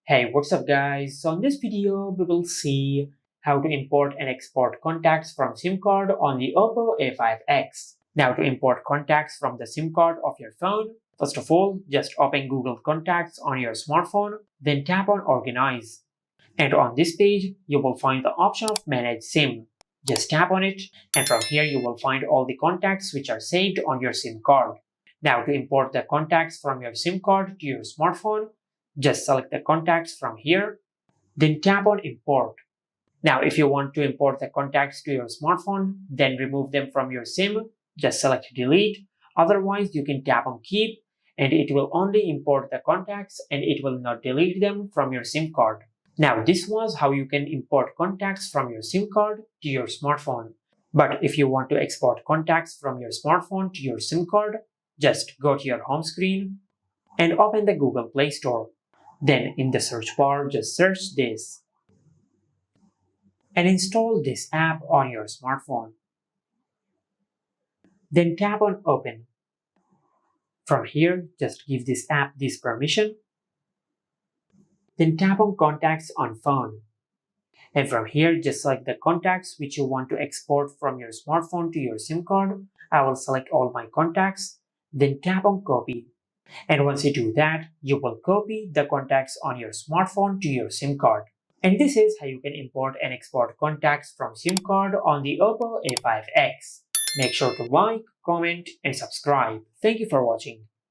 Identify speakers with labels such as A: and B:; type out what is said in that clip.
A: Hey, what's up guys? So in this video, we will see how to import and export contacts from SIM card on the Oppo A5x. Now to import contacts from the SIM card of your phone, first of all, just open Google Contacts on your smartphone, then tap on Organize. And on this page, you will find the option of Manage SIM. Just tap on it, and from here you will find all the contacts which are saved on your SIM card. Now to import the contacts from your SIM card to your smartphone, just select the contacts from here, then tap on Import. Now if you want to import the contacts to your smartphone, then remove them from your SIM, just select Delete. Otherwise, you can tap on Keep and it will only import the contacts and it will not delete them from your SIM card. Now this was how you can import contacts from your SIM card to your smartphone. But if you want to export contacts from your smartphone to your SIM card, just go to your home screen and open the Google Play Store. Then in the search bar, just search this and install this app on your smartphone. Then tap on Open. From here, just give this app this permission. Then tap on Contacts on Phone. And from here, just select the contacts which you want to export from your smartphone to your SIM card. I will select all my contacts. Then tap on Copy. And once you do that, you will copy the contacts on your smartphone to your SIM card. And this is how you can import and export contacts from SIM card on the Oppo A5x. Make sure to like, comment, and subscribe. Thank you for watching.